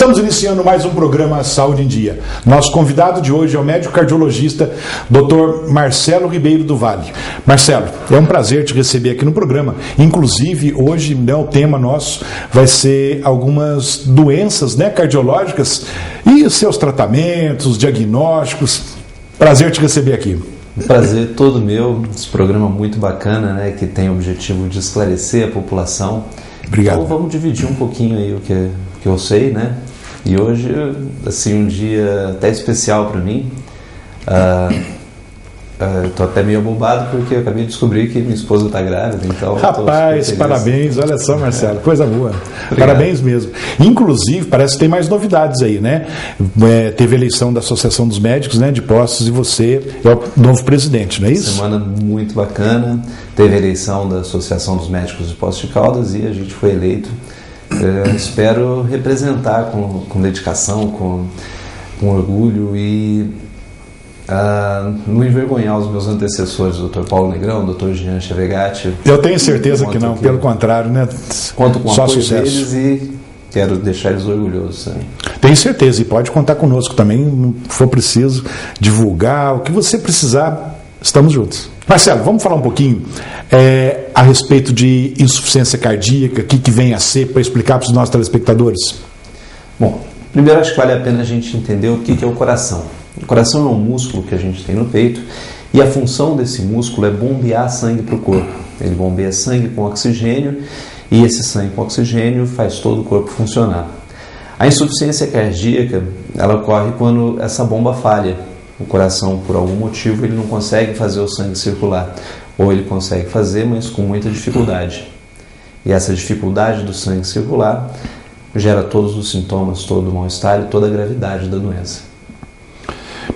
Estamos iniciando mais um programa Saúde em Dia. Nosso convidado de hoje é o médico cardiologista Dr. Marcelo Ribeiro do Vale. Marcelo, é um prazer te receber aqui no programa. Inclusive, hoje, o tema nosso vai ser algumas doenças, cardiológicas e seus tratamentos, diagnósticos. Prazer te receber aqui. Um prazer todo meu. Esse programa muito bacana, que tem o objetivo de esclarecer a população. Obrigado. Então vamos dividir um pouquinho aí o que eu sei, E hoje, assim, um dia até especial para mim. Estou até meio abobado porque eu acabei de descobrir que minha esposa está grávida, então... Rapaz, parabéns, olha só, Marcelo, coisa boa. Obrigado. Parabéns mesmo. Inclusive, parece que tem mais novidades aí, teve eleição da Associação dos Médicos, de Poços, e você é o novo presidente, não é isso? Semana muito bacana, teve a eleição da Associação dos Médicos de Poços de Caldas e a gente foi eleito. Espero representar com dedicação, com orgulho e não envergonhar os meus antecessores, o Dr. Paulo Negrão, o Dr. Jean Chevegatti. Eu tenho certeza que não, pelo contrário, Conto com o apoio sucesso deles e quero deixar eles orgulhosos também. Tenho certeza, e pode contar conosco também, não for preciso divulgar, o que você precisar, estamos juntos. Marcelo, vamos falar um pouquinho a respeito de insuficiência cardíaca, o que vem a ser, para explicar para os nossos telespectadores? Bom, primeiro acho que vale a pena a gente entender o que é o coração. O coração é um músculo que a gente tem no peito e a função desse músculo é bombear sangue para o corpo. Ele bombeia sangue com oxigênio e esse sangue com oxigênio faz todo o corpo funcionar. A insuficiência cardíaca, ela ocorre quando essa bomba falha. O coração, por algum motivo, ele não consegue fazer o sangue circular. Ou ele consegue fazer, mas com muita dificuldade. E essa dificuldade do sangue circular gera todos os sintomas, todo o mal-estar e toda a gravidade da doença.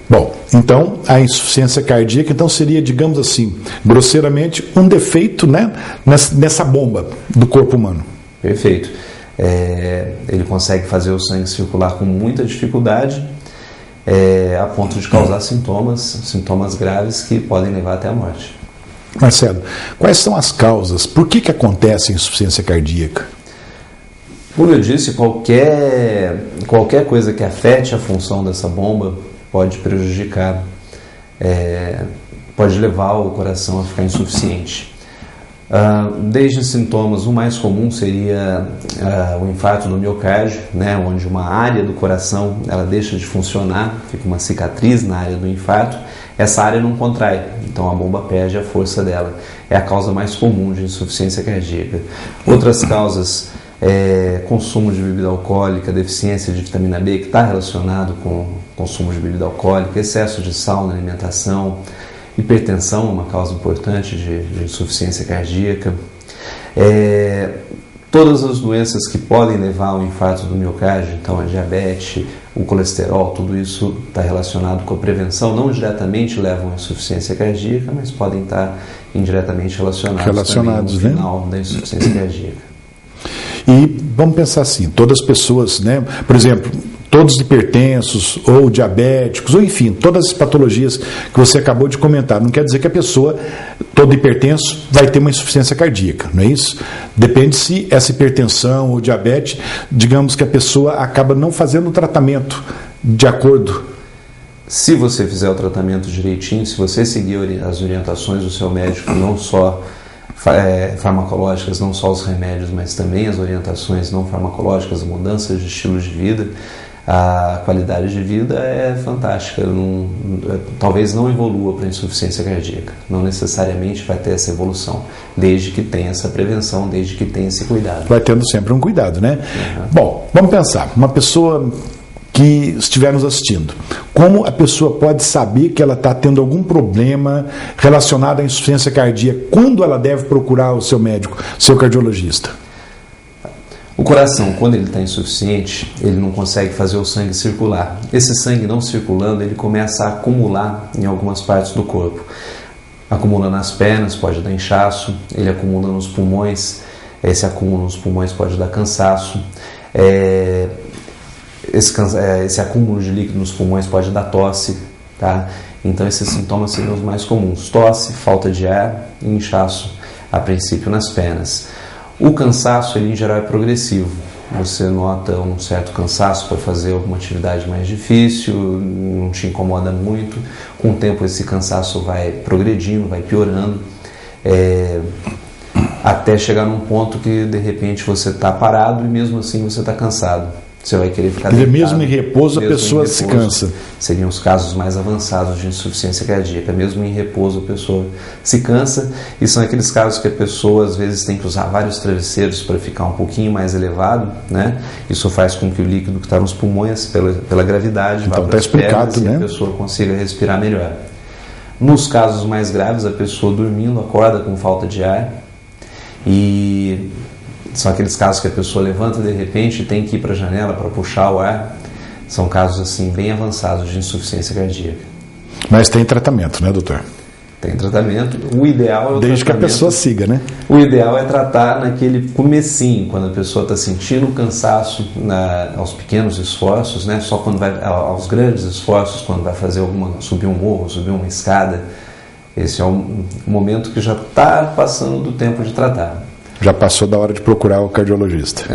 Bom, então a insuficiência cardíaca seria, digamos assim, grosseiramente, um defeito nessa bomba do corpo humano. Perfeito. Ele consegue fazer o sangue circular com muita dificuldade, a ponto de causar sintomas graves que podem levar até a morte. Marcelo, quais são as causas? Por que acontece a insuficiência cardíaca? Como eu disse, qualquer coisa que afete a função dessa bomba pode prejudicar, pode levar o coração a ficar insuficiente. Desde sintomas, o mais comum seria o infarto do miocárdio, onde uma área do coração ela deixa de funcionar, fica uma cicatriz na área do infarto, essa área não contrai, então a bomba perde a força dela. É a causa mais comum de insuficiência cardíaca. Outras causas, consumo de bebida alcoólica, deficiência de vitamina B, que está relacionado com consumo de bebida alcoólica, excesso de sal na alimentação, hipertensão é uma causa importante de insuficiência cardíaca. Todas as doenças que podem levar ao infarto do miocárdio, então a diabetes, o colesterol, tudo isso está relacionado com a prevenção, não diretamente levam à insuficiência cardíaca, mas podem estar indiretamente relacionados também no final da insuficiência cardíaca. E vamos pensar assim, todas as pessoas, por exemplo, todos hipertensos ou diabéticos, ou enfim, todas as patologias que você acabou de comentar, não quer dizer que a pessoa, todo hipertenso, vai ter uma insuficiência cardíaca, não é isso? Depende se essa hipertensão ou diabetes, digamos que a pessoa acaba não fazendo o tratamento de acordo. Se você fizer o tratamento direitinho, se você seguir as orientações do seu médico, não só farmacológicas, não só os remédios, mas também as orientações não farmacológicas, mudanças de estilo de vida, a qualidade de vida é fantástica. Talvez não evolua para insuficiência cardíaca, não necessariamente vai ter essa evolução, desde que tenha essa prevenção, desde que tenha esse cuidado. Vai tendo sempre um cuidado, Bom, vamos pensar, uma pessoa que estiver nos assistindo, como a pessoa pode saber que ela está tendo algum problema relacionado à insuficiência cardíaca? Quando ela deve procurar o seu médico, seu cardiologista? O coração, quando ele está insuficiente, ele não consegue fazer o sangue circular. Esse sangue não circulando, ele começa a acumular em algumas partes do corpo. Acumula nas pernas, pode dar inchaço, ele acumula nos pulmões, esse acúmulo nos pulmões pode dar cansaço. Esse acúmulo de líquido nos pulmões pode dar tosse, tá? Então esses sintomas seriam os mais comuns: tosse, falta de ar e inchaço, a princípio nas pernas. O cansaço, ele em geral é progressivo. você nota um certo cansaço para fazer alguma atividade mais difícil, não te incomoda muito. Com o tempo esse cansaço vai progredindo, vai piorando, até chegar num ponto que de repente você está parado e mesmo assim você está cansado. Você vai querer ficar deitado. Mesmo em repouso a pessoa se cansa. Seriam os casos mais avançados de insuficiência cardíaca. Mesmo em repouso a pessoa se cansa, e são aqueles casos que a pessoa às vezes tem que usar vários travesseiros para ficar um pouquinho mais elevado, né? Isso faz com que o líquido que está nos pulmões, pela gravidade, então, vá para as pernas, né? E a pessoa consiga respirar melhor. Nos casos mais graves, a pessoa dormindo acorda com falta de ar, e são aqueles casos que a pessoa levanta de repente e tem que ir para a janela para puxar o ar. São casos assim bem avançados de insuficiência cardíaca. Mas tem tratamento, né, doutor? Tem tratamento. O ideal é desde que a pessoa siga, né? O ideal é tratar naquele comecinho, quando a pessoa está sentindo o cansaço aos pequenos esforços, né? Só quando vai aos grandes esforços, quando vai fazer subir um morro, subir uma escada. Esse é um momento que já está passando do tempo de tratar. Já passou da hora de procurar o cardiologista.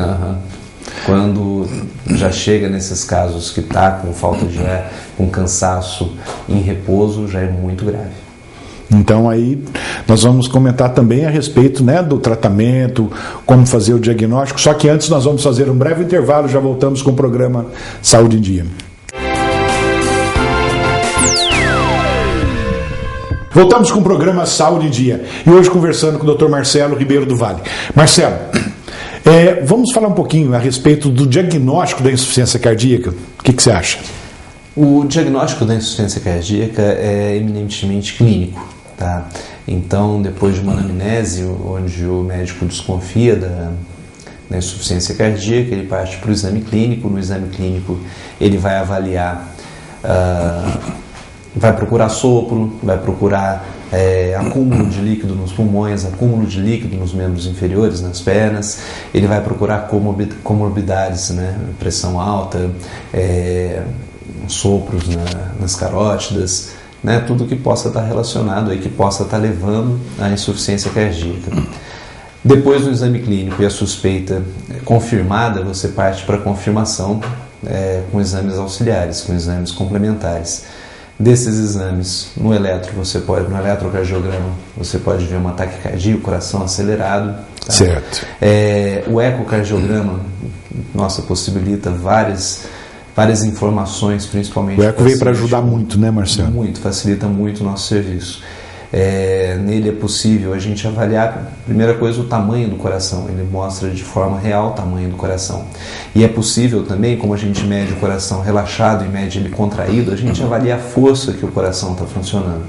Quando já chega nesses casos que está com falta de ar, com cansaço, em repouso, já é muito grave. Então aí nós vamos comentar também a respeito, né, do tratamento, como fazer o diagnóstico, só que antes nós vamos fazer um breve intervalo, já voltamos com o programa Saúde em Dia. Voltamos com o programa Saúde em Dia e hoje conversando com o Dr. Marcelo Ribeiro do Vale. Marcelo, vamos falar um pouquinho a respeito do diagnóstico da insuficiência cardíaca. O que você acha? O diagnóstico da insuficiência cardíaca é eminentemente clínico, tá? Então, depois de uma anamnese, onde o médico desconfia da insuficiência cardíaca, ele parte para o exame clínico. No exame clínico, ele vai avaliar, vai procurar sopro, vai procurar acúmulo de líquido nos pulmões, acúmulo de líquido nos membros inferiores, nas pernas. Ele vai procurar comorbidades, né? Pressão alta, sopros nas carótidas, né? Tudo que possa estar relacionado aí, que possa estar levando à insuficiência cardíaca. Depois do exame clínico e a suspeita confirmada, você parte para a confirmação com exames auxiliares, com exames complementares. Desses exames, no eletrocardiograma, você pode ver uma taquicardia, o coração acelerado. Tá? Certo. O ecocardiograma, possibilita várias informações, principalmente. O eco veio para ajudar muito, né, Marcelo? Muito, facilita muito o nosso serviço. Nele é possível a gente avaliar, primeira coisa, o tamanho do coração. Ele mostra de forma real o tamanho do coração. E é possível também, como a gente mede o coração relaxado e mede ele contraído, a gente avalia a força que o coração está funcionando.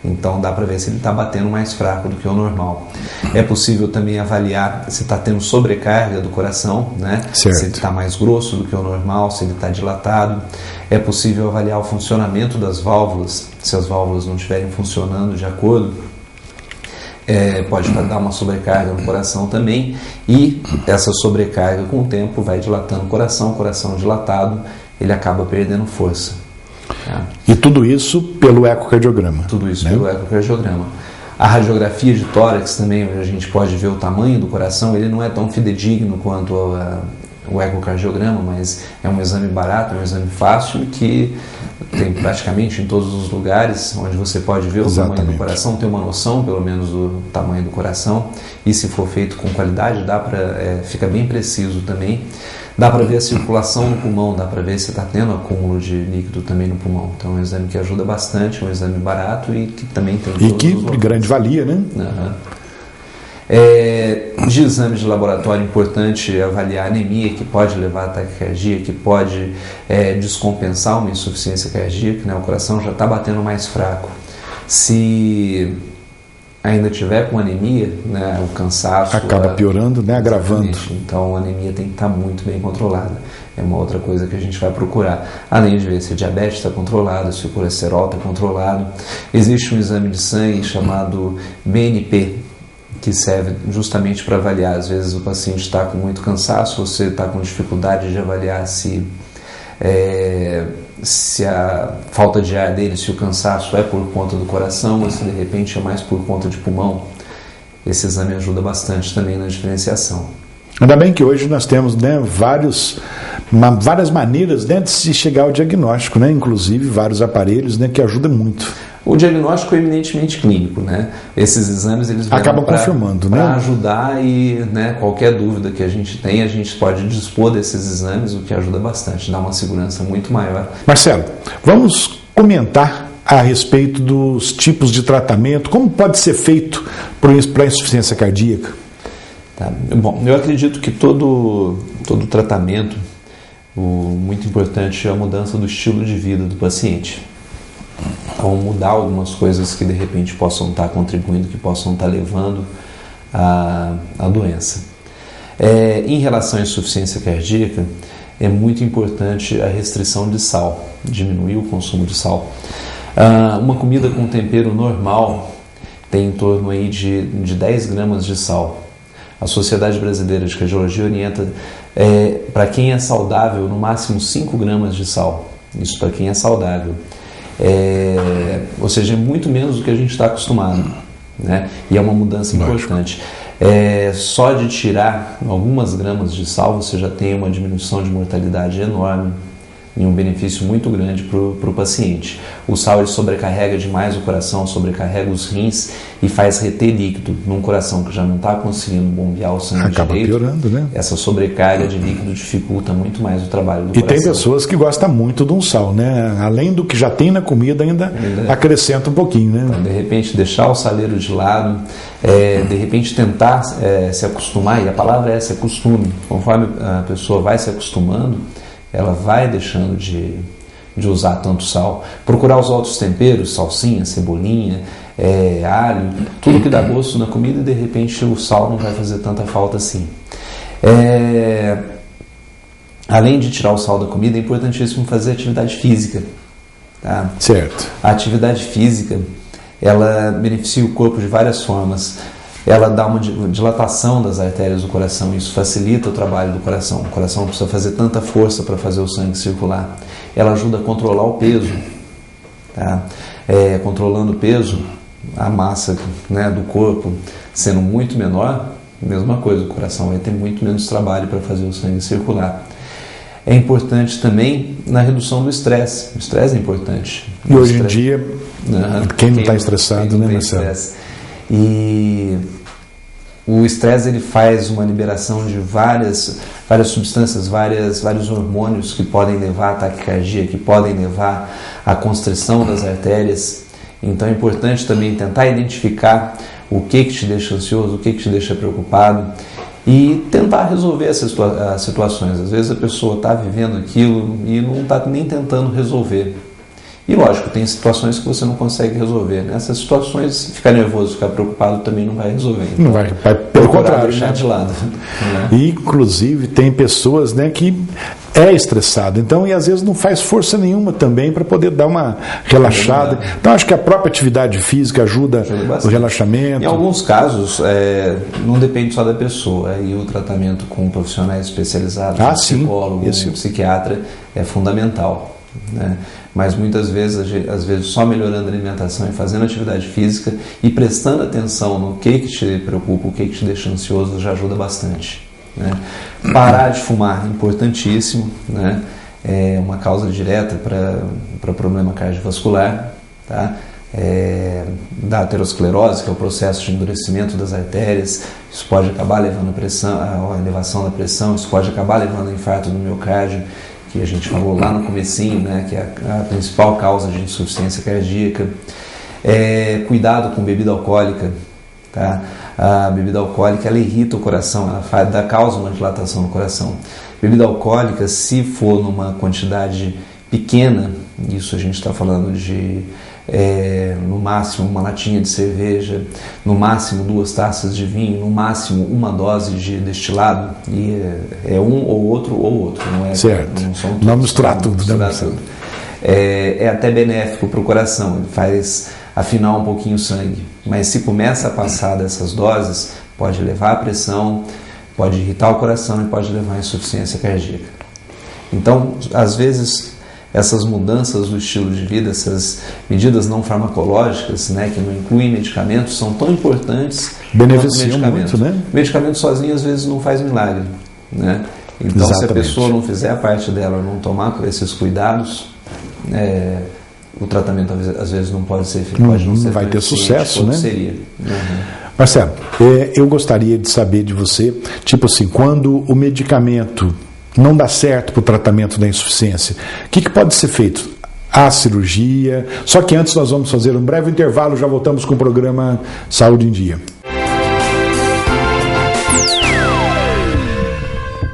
Então dá para ver se ele está batendo mais fraco do que o normal. É possível também avaliar se está tendo sobrecarga do coração, né? Certo. Se ele está mais grosso do que o normal, se ele está dilatado. É possível avaliar o funcionamento das válvulas, se as válvulas não estiverem funcionando de acordo. Pode dar uma sobrecarga no coração também, e essa sobrecarga com o tempo vai dilatando o coração dilatado, ele acaba perdendo força. E tudo isso pelo ecocardiograma. Tudo isso, né? Pelo ecocardiograma. A radiografia de tórax também, onde a gente pode ver o tamanho do coração, ele não é tão fidedigno quanto o ecocardiograma, mas é um exame barato, é um exame fácil, que tem praticamente em todos os lugares onde você pode ver o tamanho do coração, ter uma noção pelo menos do tamanho do coração, e se for feito com qualidade, fica bem preciso também. Dá para ver a circulação no pulmão, dá para ver se está tendo acúmulo de líquido também no pulmão. Então é um exame que ajuda bastante, é um exame barato e que também tem e que grande valia, né? De exames de laboratório, importante avaliar a anemia, que pode levar a taquicardia, que pode descompensar uma insuficiência cardíaca, né? O coração já está batendo mais fraco. Se ainda tiver com anemia, né, o cansaço acaba piorando, né, agravando. Então a anemia tem que estar muito bem controlada. É uma outra coisa que a gente vai procurar, além de ver se o diabetes está controlado, se o colesterol está controlado. Existe um exame de sangue chamado BNP, que serve justamente para avaliar. Às vezes o paciente está com muito cansaço, você está com dificuldade de avaliar se a falta de ar dele, se o cansaço é por conta do coração ou se de repente é mais por conta de pulmão. Esse exame ajuda bastante também na diferenciação. Ainda bem que hoje nós temos, né, várias maneiras, né, de se chegar ao diagnóstico, né, inclusive vários aparelhos, né, que ajudam muito. O diagnóstico é eminentemente clínico, né? Esses exames eles acabam confirmando, né? Para ajudar e, né, qualquer dúvida que a gente tem, a gente pode dispor desses exames, o que ajuda bastante, dá uma segurança muito maior. Marcelo, vamos comentar a respeito dos tipos de tratamento, como pode ser feito para a insuficiência cardíaca? Tá. Bom, eu acredito que todo tratamento, muito importante é a mudança do estilo de vida do paciente. Então, mudar algumas coisas que de repente possam estar contribuindo, que possam estar levando à doença. Em relação à insuficiência cardíaca, é muito importante a restrição de sal, diminuir o consumo de sal. Uma comida com tempero normal tem em torno aí de 10 gramas de sal. A Sociedade Brasileira de Cardiologia orienta, para quem é saudável, no máximo 5 gramas de sal. Isso para quem é saudável. Ou seja, é muito menos do que a gente está acostumado, né? E é uma mudança importante. Só de tirar algumas gramas de sal você já tem uma diminuição de mortalidade enorme e um benefício muito grande para o paciente. O sal ele sobrecarrega demais o coração, sobrecarrega os rins e faz reter líquido num coração que já não está conseguindo bombear o sangue acaba direito. Piorando, né? Essa sobrecarga de líquido dificulta muito mais o trabalho do coração. E tem pessoas que gostam muito de um sal, né? Além do que já tem na comida, ainda acrescenta um pouquinho, né? Então, de repente, deixar o saleiro de lado, de repente tentar se acostumar, e a palavra é se acostume. Conforme a pessoa vai se acostumando, ela vai deixando de usar tanto sal. Procurar os outros temperos, salsinha, cebolinha, alho, tudo que dá gosto na comida, e de repente o sal não vai fazer tanta falta assim. Além de tirar o sal da comida, é importantíssimo fazer atividade física. Tá? Certo. A atividade física, ela beneficia o corpo de várias formas. Ela dá uma dilatação das artérias do coração, isso facilita o trabalho do coração. O coração não precisa fazer tanta força para fazer o sangue circular. Ela ajuda a controlar o peso. Tá? Controlando o peso, a massa, né, do corpo sendo muito menor, mesma coisa, o coração vai ter muito menos trabalho para fazer o sangue circular. É importante também na redução do estresse. O estresse é importante. E hoje em dia, quem não está estressado, né, Marcelo? E o estresse ele faz uma liberação de várias substâncias, vários hormônios que podem levar à taquicardia, que podem levar à constrição das artérias. Então é importante também tentar identificar o que te deixa ansioso, o que te deixa preocupado e tentar resolver essas situações. Às vezes a pessoa está vivendo aquilo e não está nem tentando resolver. E lógico, tem situações que você não consegue resolver. Nessas situações, ficar nervoso, ficar preocupado também não vai resolver. Então, não vai pelo contrário, deixar, né, de lado. E, inclusive, tem pessoas, né, que estressado, então, e às vezes não faz força nenhuma também para poder dar uma relaxada. Então, acho que a própria atividade física ajuda o relaxamento. Em alguns casos, não depende só da pessoa, e o tratamento com profissionais especializados, um psicólogo, um psiquiatra, é fundamental, né? Mas muitas vezes, só melhorando a alimentação e fazendo atividade física e prestando atenção no que te preocupa, o que te deixa ansioso, já ajuda bastante, né? Parar de fumar, importantíssimo, né? É uma causa direta para problema cardiovascular, tá? Da aterosclerose, que é o processo de endurecimento das artérias. Isso pode acabar levando a elevação da pressão, isso pode acabar levando ao infarto do miocárdio, que a gente falou lá no comecinho, né, que é a principal causa de insuficiência cardíaca. Cuidado com bebida alcoólica, tá? A bebida alcoólica, ela irrita o coração, ela causa uma dilatação no coração. Bebida alcoólica, se for numa quantidade pequena, isso a gente está falando de no máximo uma latinha de cerveja, no máximo 2 taças de vinho, no máximo 1 dose de destilado, e um ou outro, não é certo. Não misturar tudo. É até benéfico para o coração, ele faz afinar um pouquinho o sangue, mas se começa a passar dessas doses, pode levar à pressão, pode irritar o coração e pode levar à insuficiência cardíaca. Então, às vezes, essas mudanças do estilo de vida, essas medidas não farmacológicas, né, que não incluem medicamentos, são tão importantes. Beneficiam muito, né? Medicamento sozinho às vezes não faz milagre, né? Então, Exatamente. se a pessoa não fizer a parte dela, não tomar esses cuidados, o tratamento às vezes não pode ser feito, não vai ter sucesso, né? Seria. Marcelo, eu gostaria de saber de você, tipo assim, quando o medicamento não dá certo para o tratamento da insuficiência, o que pode ser feito? A cirurgia. Só que antes nós vamos fazer um breve intervalo, já voltamos com o programa Saúde em Dia.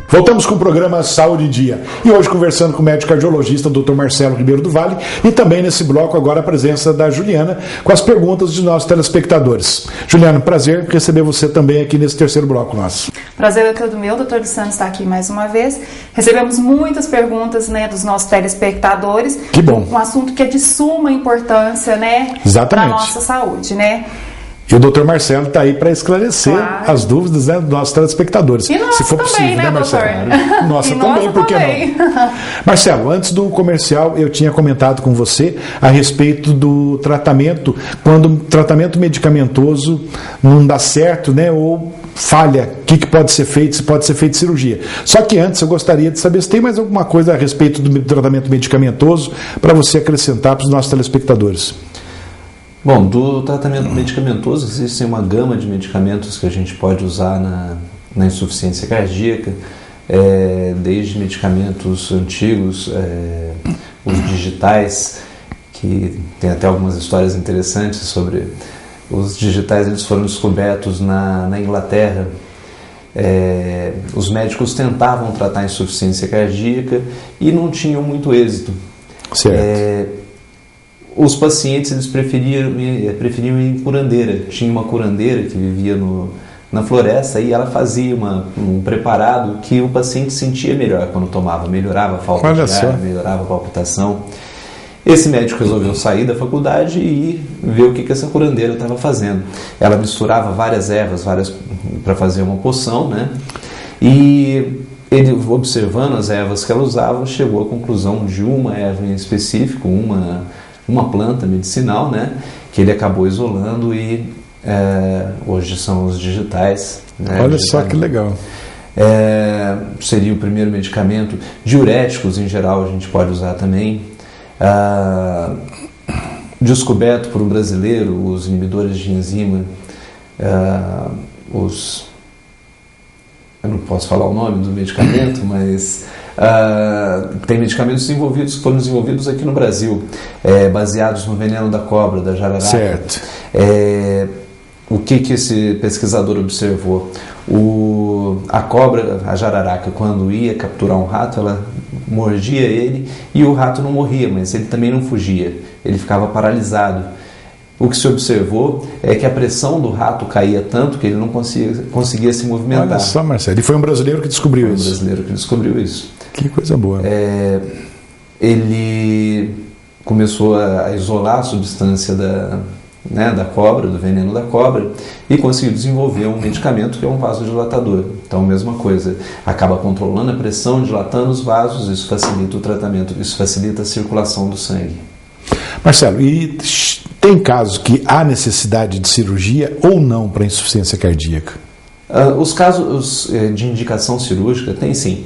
Voltamos com o programa Saúde em Dia. E hoje conversando com o médico cardiologista Dr. Marcelo Ribeiro do Vale, e também nesse bloco agora a presença da Juliana com as perguntas dos nossos telespectadores. Juliana, prazer receber você também aqui nesse terceiro bloco nosso. Prazer é todo meu, Dr. dos Santos está aqui mais uma vez. Recebemos muitas perguntas, né, dos nossos telespectadores. Que bom. Um assunto que é de suma importância, né? Exatamente. Para a nossa saúde, né? E o Dr. Marcelo está aí para esclarecer as dúvidas, né, dos nossos telespectadores. E nossa, se for também, possível, né, Marcelo? doutor? Nossa, E também, nossa por que também. não? Marcelo, antes do comercial, eu tinha comentado com você a respeito do tratamento, quando o tratamento medicamentoso não dá certo, né, ou falha, o que pode ser feito, se pode ser feito cirurgia. Só que antes eu gostaria de saber se tem mais alguma coisa a respeito do tratamento medicamentoso para você acrescentar para os nossos telespectadores. Bom, do tratamento medicamentoso existe uma gama de medicamentos que a gente pode usar na insuficiência cardíaca, desde medicamentos antigos, os digitais, que tem até algumas histórias interessantes sobre os digitais. Eles foram descobertos na Inglaterra. Os médicos tentavam tratar a insuficiência cardíaca e não tinham muito êxito. Certo. Os pacientes eles preferiam ir em curandeira. Tinha uma curandeira que vivia na floresta e ela fazia um preparado que o paciente sentia melhor quando tomava. Melhorava a falta de ar, melhorava a palpitação. Esse médico resolveu sair da faculdade e ver o que essa curandeira estava fazendo. Ela misturava várias ervas para fazer uma poção, né? E ele, observando as ervas que ela usava, chegou à conclusão de uma erva em específico, uma planta medicinal, né, que ele acabou isolando e hoje são os digitais. Né, olha só que legal. Seria o primeiro medicamento. Diuréticos, em geral, a gente pode usar também. Descoberto por um brasileiro, os inibidores de enzima, eu não posso falar o nome do medicamento, mas tem medicamentos que foram desenvolvidos aqui no Brasil, baseados no veneno da cobra, da jararaca. Certo. O que esse pesquisador observou? A cobra, a jararaca, quando ia capturar um rato, ela mordia ele e o rato não morria, mas ele também não fugia, ele ficava paralisado. O que se observou é que a pressão do rato caía tanto que ele não conseguia se movimentar. Olha só, Marcelo, e foi um brasileiro que descobriu isso. Foi um brasileiro que descobriu isso. Que coisa boa. Ele começou a isolar a substância da cobra, do veneno da cobra, e conseguiu desenvolver um medicamento que é um vasodilatador. Então, mesma coisa, acaba controlando a pressão, dilatando os vasos, isso facilita o tratamento, isso facilita a circulação do sangue. Marcelo, e tem casos que há necessidade de cirurgia ou não para insuficiência cardíaca? Os casos de indicação cirúrgica, tem sim.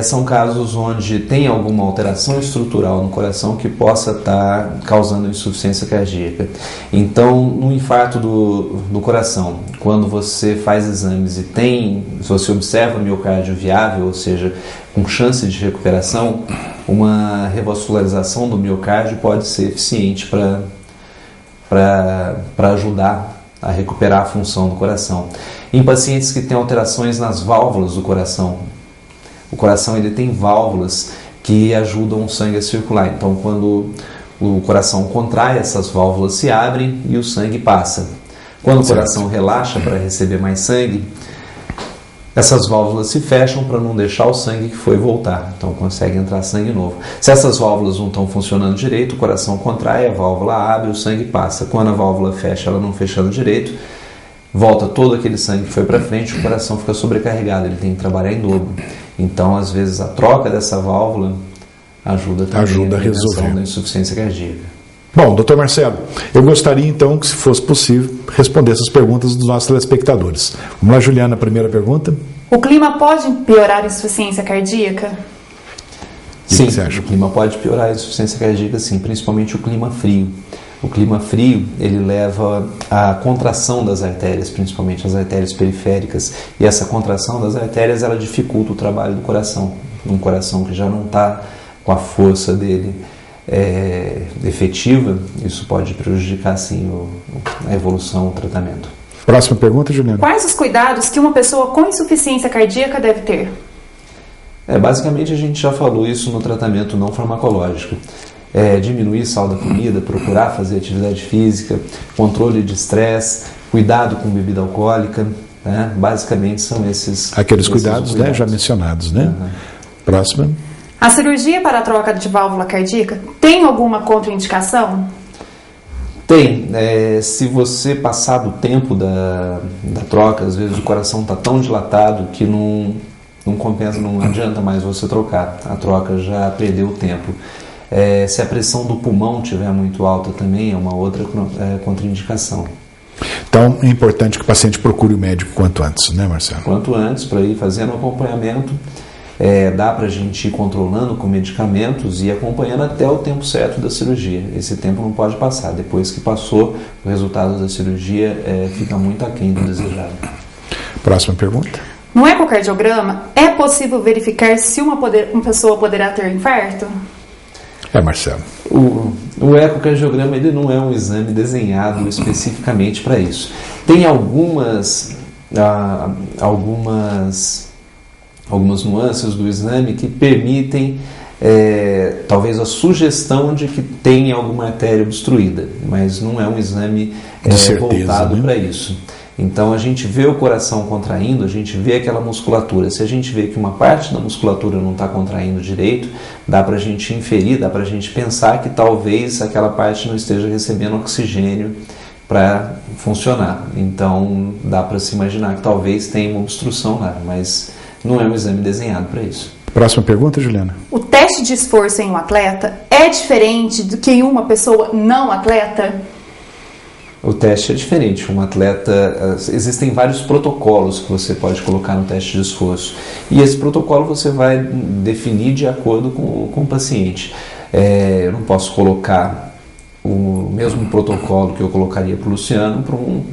São casos onde tem alguma alteração estrutural no coração que possa estar causando insuficiência cardíaca. Então, no infarto do coração, quando você faz exames se você observa miocárdio viável, ou seja, com chance de recuperação, uma revascularização do miocárdio pode ser eficiente para ajudar a recuperar a função do coração. Em pacientes que têm alterações nas válvulas do coração, o coração ele tem válvulas que ajudam o sangue a circular. Então, quando o coração contrai, essas válvulas se abrem e o sangue passa. Quando o coração relaxa para receber mais sangue, essas válvulas se fecham para não deixar o sangue que foi voltar. Então, consegue entrar sangue novo. Se essas válvulas não estão funcionando direito, o coração contrai, a válvula abre, o sangue passa. Quando a válvula fecha, ela não fechando direito, volta todo aquele sangue que foi para frente, o coração fica sobrecarregado, ele tem que trabalhar em dobro. Então, às vezes, a troca dessa válvula ajuda também Ajuda a resolver da insuficiência cardíaca. Bom, doutor Marcelo, eu gostaria então que, se fosse possível, responder essas perguntas dos nossos telespectadores. Vamos lá, Juliana, a primeira pergunta. O clima pode piorar a insuficiência cardíaca? Sim, o que você acha? O clima pode piorar a insuficiência cardíaca, sim, principalmente o clima frio. O clima frio, ele leva à contração das artérias, principalmente as artérias periféricas, e essa contração das artérias, ela dificulta o trabalho do coração. Um coração que já não está com a força dele efetiva, isso pode prejudicar, sim, a evolução, o tratamento. Próxima pergunta, Juliana. Quais os cuidados que uma pessoa com insuficiência cardíaca deve ter? Basicamente, a gente já falou isso no tratamento não farmacológico. Diminuir sal da comida, procurar fazer atividade física, controle de estresse, cuidado com bebida alcoólica, né? Basicamente são esses cuidados, né, já mencionados, né? Uhum. Próxima. A cirurgia para a troca de válvula cardíaca tem alguma contraindicação? Tem. Se você passar do tempo da troca, às vezes o coração está tão dilatado que não compensa, não adianta mais você trocar. A troca já perdeu o tempo. Se a pressão do pulmão estiver muito alta também, é uma outra contraindicação. Então, é importante que o paciente procure o médico quanto antes, né, Marcelo? Quanto antes, para ir fazendo acompanhamento. Dá para a gente ir controlando com medicamentos e acompanhando até o tempo certo da cirurgia. Esse tempo não pode passar. Depois que passou, o resultado da cirurgia fica muito aquém do desejado. Próxima pergunta. No ecocardiograma, é possível verificar se uma pessoa poderá ter infarto? Marcelo. O ecocardiograma, ele não é um exame desenhado especificamente para isso. Tem algumas nuances do exame que permitem talvez a sugestão de que tem alguma artéria obstruída, mas não é um exame voltado, né, para isso. Então a gente vê o coração contraindo, a gente vê aquela musculatura. Se a gente vê que uma parte da musculatura não está contraindo direito, dá para a gente inferir, dá para a gente pensar que talvez aquela parte não esteja recebendo oxigênio para funcionar. Então dá para se imaginar que talvez tenha uma obstrução lá, mas não é um exame desenhado para isso. Próxima pergunta, Juliana. O teste de esforço em um atleta é diferente do que em uma pessoa não atleta? O teste é diferente. Um atleta, existem vários protocolos que você pode colocar no teste de esforço. E esse protocolo você vai definir de acordo com o paciente. Eu não posso colocar o mesmo protocolo que eu colocaria para o Luciano para um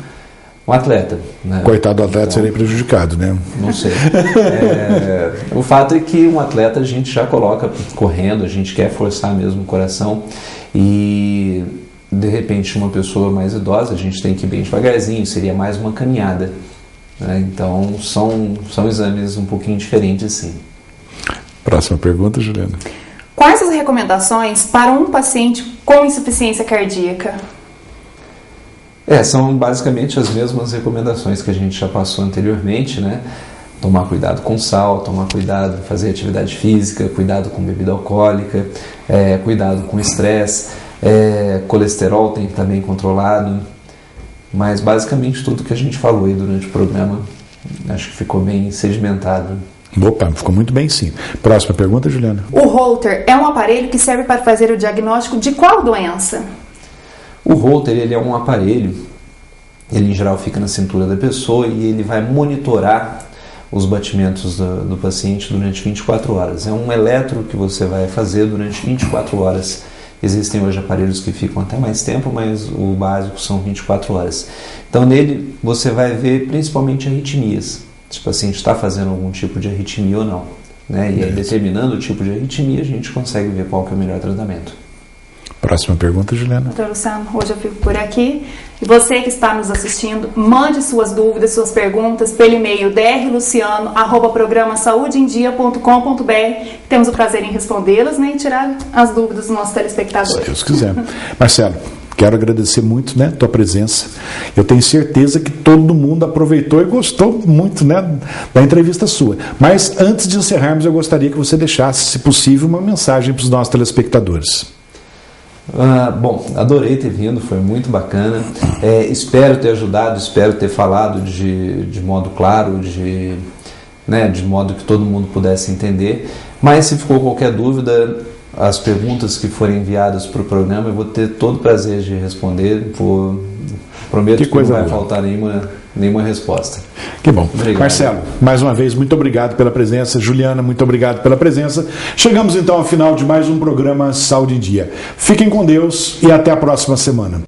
atleta, né? Coitado do atleta, então, seria prejudicado, né? Não sei. O fato é que um atleta a gente já coloca correndo, a gente quer forçar mesmo o coração, e de repente uma pessoa mais idosa a gente tem que ir bem devagarzinho, seria mais uma caminhada, né? Então são exames um pouquinho diferentes, sim. Próxima pergunta, Juliana. Quais as recomendações para um paciente com insuficiência cardíaca? São basicamente as mesmas recomendações que a gente já passou anteriormente, né? Tomar cuidado com sal, tomar cuidado, fazer atividade física, cuidado com bebida alcoólica, cuidado com estresse, colesterol tem que estar bem controlado, mas basicamente tudo que a gente falou aí durante o programa, acho que ficou bem sedimentado. Opa, ficou muito bem, sim. Próxima pergunta, Juliana. O Holter é um aparelho que serve para fazer o diagnóstico de qual doença? O Holter, ele é um aparelho, ele em geral fica na cintura da pessoa e ele vai monitorar os batimentos do paciente durante 24 horas. É um eletro que você vai fazer durante 24 horas. Existem hoje aparelhos que ficam até mais tempo, mas o básico são 24 horas. Então nele você vai ver principalmente arritmias, se o paciente está fazendo algum tipo de arritmia ou não, né? E aí, determinando o tipo de arritmia, a gente consegue ver qual que é o melhor tratamento. Próxima pergunta, Juliana. Doutor Luciano, hoje eu fico por aqui. E você que está nos assistindo, mande suas dúvidas, suas perguntas pelo e-mail drluciano@programasaudeendia.com.br. Temos o prazer em respondê-las, né, e tirar as dúvidas dos nossos telespectadores. Se Deus quiser. Marcelo, quero agradecer muito, né, tua presença. Eu tenho certeza que todo mundo aproveitou e gostou muito, né, da entrevista sua. Mas antes de encerrarmos, eu gostaria que você deixasse, se possível, uma mensagem para os nossos telespectadores. Bom, adorei ter vindo, foi muito bacana. Espero ter ajudado, espero ter falado de modo claro, de modo que todo mundo pudesse entender. Mas se ficou qualquer dúvida, as perguntas que forem enviadas para o programa, eu vou ter todo o prazer de responder. Prometo que não vai faltar nenhuma resposta. Que bom. Obrigado. Marcelo, mais uma vez, muito obrigado pela presença. Juliana, muito obrigado pela presença. Chegamos então ao final de mais um programa Saúde em Dia. Fiquem com Deus e até a próxima semana.